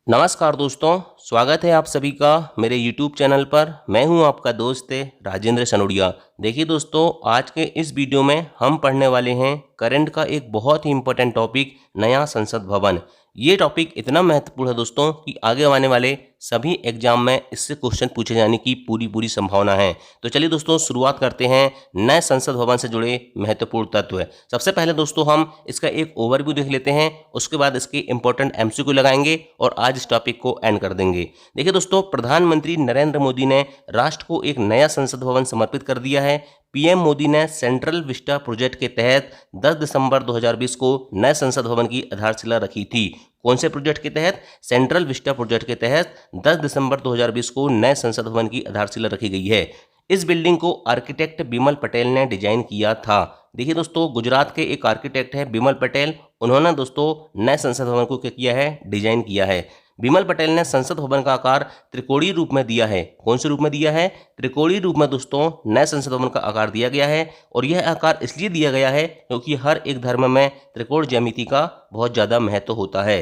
नमस्कार दोस्तों, स्वागत है आप सभी का मेरे YouTube चैनल पर। मैं हूं आपका दोस्त राजेंद्र सनोडिया। देखिए दोस्तों, आज के इस वीडियो में हम पढ़ने वाले हैं करंट का एक बहुत ही इम्पोर्टेंट टॉपिक, नया संसद भवन। ये टॉपिक इतना महत्वपूर्ण है दोस्तों कि आगे आने वाले सभी एग्जाम में इससे क्वेश्चन पूछे जाने की पूरी संभावना है। तो चलिए दोस्तों, शुरुआत करते हैं नए संसद भवन से जुड़े महत्वपूर्ण तत्व। सबसे पहले दोस्तों हम इसका एक ओवरव्यू देख लेते हैं, उसके बाद इसके इंपॉर्टेंट एमसीक्यू लगाएंगे और आज इस टॉपिक को एंड कर देंगे। देखिए दोस्तों, प्रधानमंत्री नरेंद्र मोदी ने राष्ट्र को एक नया संसद भवन समर्पित कर दिया है। पीएम मोदी ने सेंट्रल विस्टा प्रोजेक्ट के तहत 10 दिसंबर 2020 को नए संसद भवन की आधारशिला रखी थी। कौन से प्रोजेक्ट के तहत? सेंट्रल विस्टा प्रोजेक्ट के तहत 10 दिसंबर 2020 को नए संसद भवन की आधारशिला रखी गई है। इस बिल्डिंग को आर्किटेक्ट बिमल पटेल ने डिजाइन किया था। देखिए दोस्तों, गुजरात के एक आर्किटेक्ट है बिमल पटेल, उन्होंने दोस्तों नए संसद भवन को क्या किया है? डिजाइन किया है। बिमल पटेल ने संसद भवन का आकार त्रिकोणीय रूप में दिया है। कौन से रूप में दिया है? त्रिकोणीय रूप में दोस्तों नए संसद भवन का आकार दिया गया है, और यह आकार इसलिए दिया गया है क्योंकि हर एक धर्म में त्रिकोण ज्यामिति का बहुत ज़्यादा महत्व होता है।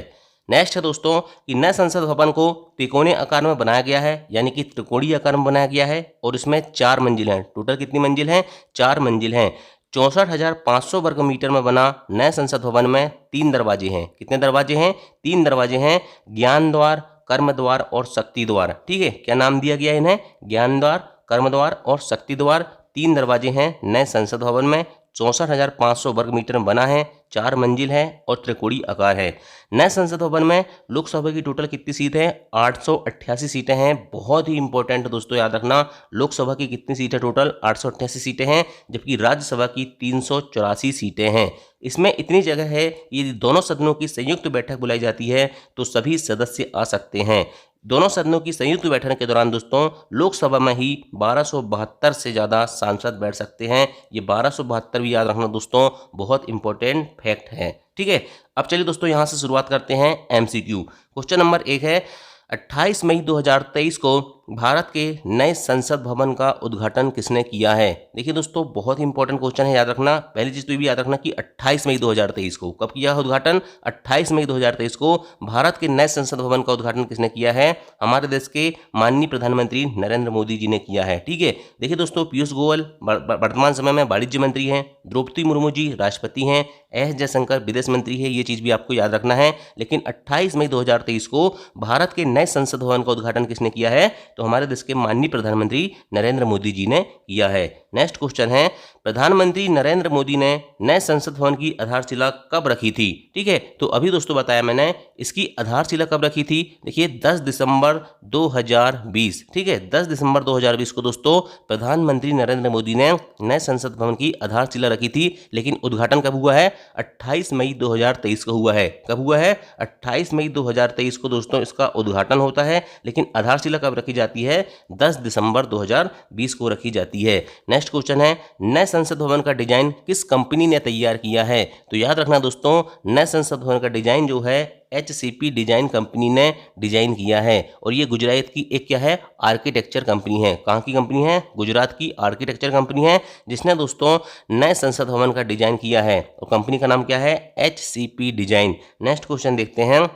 नेक्स्ट है दोस्तों कि नए संसद भवन को त्रिकोणीय आकार में बनाया गया है, यानी कि त्रिकोणीय आकार में बनाया गया है, और इसमें 4 मंजिल हैं। टोटल कितनी मंजिल हैं? 4 मंजिल हैं। 64,500 वर्ग मीटर में बना नए संसद भवन में 3 दरवाजे हैं। कितने दरवाजे हैं? 3 दरवाजे हैं। ज्ञान द्वार, कर्म द्वार और शक्ति द्वार। ठीक है, क्या नाम दिया गया इन्हें? ज्ञान द्वार, कर्म द्वार और शक्ति द्वार। 3 दरवाजे हैं नए संसद भवन में। 64,500 वर्ग मीटर में बना है, 4 मंजिल है और त्रिकोणीय आकार है। नए संसद भवन में लोकसभा की टोटल कितनी सीट है? 888 सीटें हैं। बहुत ही इंपॉर्टेंट दोस्तों, याद रखना, लोकसभा की कितनी सीटें? टोटल 888 सीटें हैं, जबकि राज्यसभा की 384 सीटें हैं। इसमें इतनी जगह है, यदि दोनों सदनों की संयुक्त बैठक बुलाई जाती है तो सभी सदस्य आ सकते हैं। दोनों सदनों की संयुक्त बैठक के दौरान दोस्तों लोकसभा में ही 1272 से ज़्यादा सांसद बैठ सकते हैं। ये 1272 भी याद रखना दोस्तों, बहुत इंपॉर्टेंट फैक्ट है। ठीक है, अब चलिए दोस्तों यहाँ से शुरुआत करते हैं एमसीक्यू। क्वेश्चन नंबर 1 है, 28 मई 2023 को भारत के नए संसद भवन का उद्घाटन किसने किया है? देखिए दोस्तों, बहुत ही इंपॉर्टेंट क्वेश्चन है, याद रखना। पहली चीज तो ये भी याद रखना कि 28 मई 2023 को कब किया उद्घाटन? 28 मई 2023 को भारत के नए संसद भवन का उद्घाटन किसने किया है? हमारे देश के माननीय प्रधानमंत्री नरेंद्र मोदी जी ने किया है। ठीक है, देखिए दोस्तों, पीयूष गोयल वर्तमान समय में वाणिज्य मंत्री हैं, द्रौपदी मुर्मू जी राष्ट्रपति हैं, एस जयशंकर विदेश मंत्री है। ये चीज भी आपको याद रखना है। लेकिन 28 मई 2023 को भारत के नए संसद भवन का उद्घाटन किसने किया है? तो हमारे देश के माननीय प्रधानमंत्री नरेंद्र मोदी जी ने किया है। नेक्स्ट क्वेश्चन है, प्रधानमंत्री नरेंद्र मोदी ने नए संसद भवन की आधारशिला कब रखी थी? ठीक है, तो अभी दोस्तों बताया मैंने, इसकी आधारशिला कब रखी थी? देखिए 10 दिसंबर 2020। ठीक है, 10 दिसंबर 2020 को दोस्तों प्रधानमंत्री नरेंद्र मोदी ने नए संसद भवन की आधारशिला रखी थी। लेकिन उद्घाटन कब हुआ है? 28 मई 2023 को हुआ है। कब हुआ है? 28 मई 2023 को दोस्तों इसका उद्घाटन होता है। लेकिन आधारशिला कब रखी जाती है? 10 दिसंबर 2020 को रखी जाती है। नेक्स्ट क्वेश्चन है, नए संसद भवन का डिजाइन किस कंपनी ने तैयार किया है? तो याद रखना दोस्तों, नए संसद भवन का डिजाइन जो है HCP डिजाइन कंपनी ने डिजाइन किया है, और ये गुजरात की एक क्या है? आर्किटेक्चर कंपनी है। कहाँ की कंपनी है? गुजरात की आर्किटेक्चर कंपनी है, जिसने दोस्तों नए संसद भवन का डिजाइन किया है, और कंपनी का नाम क्या है? HCP design. नेक्स्ट क्वेश्चन देखते हैं,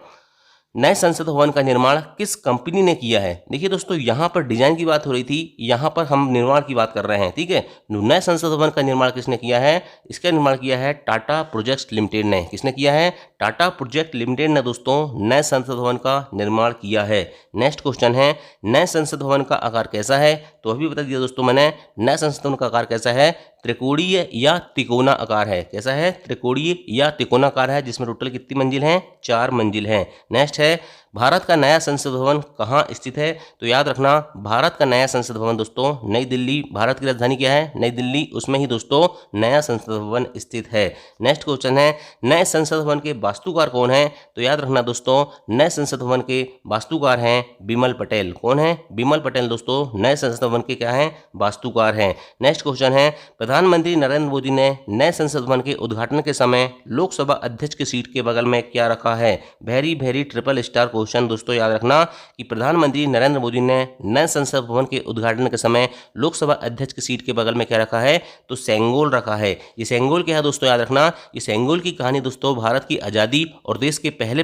नए संसद भवन का निर्माण किस कंपनी ने किया है? देखिए दोस्तों, यहाँ पर डिजाइन की बात हो रही थी, यहाँ पर हम निर्माण की बात कर रहे हैं। ठीक है, नए संसद भवन का निर्माण किसने किया है? इसका निर्माण किया है टाटा प्रोजेक्ट्स लिमिटेड ने। किसने किया है? टाटा प्रोजेक्ट लिमिटेड ने दोस्तों नए संसद भवन का निर्माण किया है। नेक्स्ट क्वेश्चन है, नए संसद भवन का आकार कैसा है? तो अभी बता दिया दोस्तों मैंने, नए संसद भवन का आकार कैसा है? त्रिकोणीय या तिकोना आकार है। कैसा है? त्रिकोणीय या तिकोना आकार है, जिसमें टोटल कितनी मंजिल हैं? 4 मंजिल हैं। नेक्स्ट है, भारत का नया संसद भवन कहाँ स्थित है? तो याद रखना, भारत का नया संसद भवन दोस्तों नई दिल्ली, भारत की राजधानी क्या है? नई दिल्ली, उसमें ही दोस्तों नया संसद भवन स्थित है। नेक्स्ट क्वेश्चन है, नए संसद भवन के वास्तुकार कौन है? तो याद रखना दोस्तों, नए संसद भवन के वास्तुकार हैं बिमल पटेल। कौन है? बिमल पटेल दोस्तों नए संसद भवन के क्या हैं? वास्तुकार हैं। नेक्स्ट क्वेश्चन है, प्रधानमंत्री नरेंद्र मोदी ने नए संसद भवन के उद्घाटन के समय लोकसभा अध्यक्ष की सीट के बगल में क्या रखा है? Very very triple star question दोस्तों याद रखना कि प्रधानमंत्री नरेंद्र मोदी ने नए संसद भवन के उद्घाटन के समय लोकसभा अध्यक्ष की सीट के बगल में क्या रखा है, तो सेंगोल रखा है। ये सेंगोल क्या है दोस्तों याद रखना, ये सेंगोल की कहानी दोस्तों भारत की आज़ादी और देश के पहले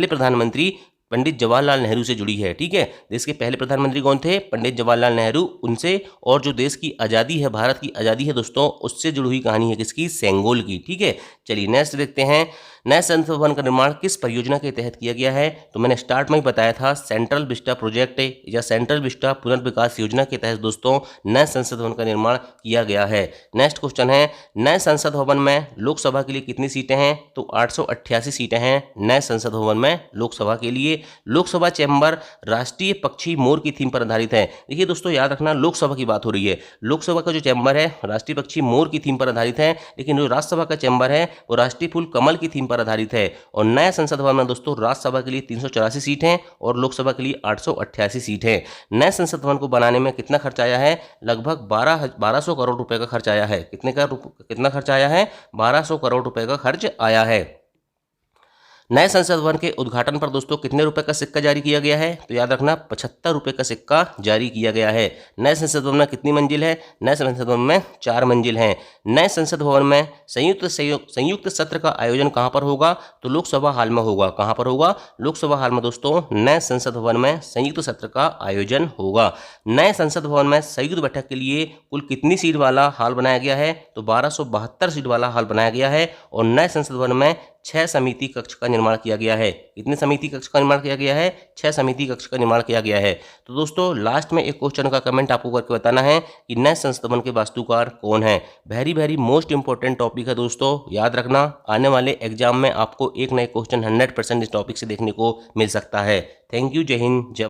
प्रधानमंत्री पंडित जवाहरलाल नेहरू से जुड़ी है। ठीक है, देश के पहले प्रधानमंत्री कौन थे, पंडित जवाहरलाल नेहरू, उनसे, और जो देश की आज़ादी है, भारत की आज़ादी है दोस्तों, उससे जुड़ी हुई कहानी है किसकी, सेंगोल की। ठीक है, चलिए नेक्स्ट देखते हैं, नए संसद भवन का निर्माण किस परियोजना के तहत किया गया है। तो मैंने स्टार्ट में ही बताया था, सेंट्रल विस्टा प्रोजेक्ट या सेंट्रल विस्टा पुनर्विकास योजना के तहत दोस्तों नए संसद भवन का निर्माण किया गया है। नेक्स्ट क्वेश्चन है, नए संसद भवन में लोकसभा के लिए कितनी सीटें हैं, तो 888 सीटें हैं नए संसद भवन में लोकसभा के लिए। लोकसभा चैम्बर राष्ट्रीय पक्षी मोर की थीम पर आधारित है। देखिए दोस्तों याद रखना, लोकसभा की बात हो रही है, लोकसभा का जो चैम्बर है राष्ट्रीय पक्षी मोर की थीम पर आधारित है, लेकिन जो राज्यसभा का चैम्बर है वो राष्ट्रीय फूल कमल की थीम पर आधारित है। और नए संसद भवन में दोस्तों राज्यसभा के लिए 384 सीट हैं और लोकसभा के लिए 888 सीट है। नए संसद भवन को बनाने में कितना खर्च आया है, लगभग 1200 करोड़ रुपए का खर्च आया है। कितना खर्च आया है, 1200 करोड़ रुपए का खर्च आया है। नए संसद भवन के उद्घाटन पर दोस्तों कितने रुपए का सिक्का जारी किया गया है, तो याद रखना 75 रुपए का सिक्का जारी किया गया है। नए संसद भवन में कितनी मंजिल है, नए संसद भवन में 4 मंजिल हैं। नए संसद भवन में संयुक्त सत्र का आयोजन कहां पर होगा, तो लोकसभा हाल में होगा। कहां पर होगा, लोकसभा हाल में दोस्तों नए संसद भवन में संयुक्त सत्र का आयोजन होगा। नए संसद भवन में संयुक्त बैठक के लिए कुल कितनी सीट वाला हॉल बनाया गया है, तो 1272 सीट वाला हॉल बनाया गया है। और नए संसद भवन में 6 समिति कक्ष का निर्माण किया गया है। कितने समिति कक्ष का निर्माण किया गया है, 6 समिति कक्ष का निर्माण किया गया है। तो दोस्तों लास्ट में एक क्वेश्चन का कमेंट आपको करके बताना है कि नए संसद भवन के वास्तुकार कौन है। वेरी मोस्ट इंपॉर्टेंट टॉपिक है दोस्तों, याद रखना आने वाले एग्जाम में आपको एक नए क्वेश्चन 100% इस टॉपिक से देखने को मिल सकता है। थैंक यू, जय हिंद, जय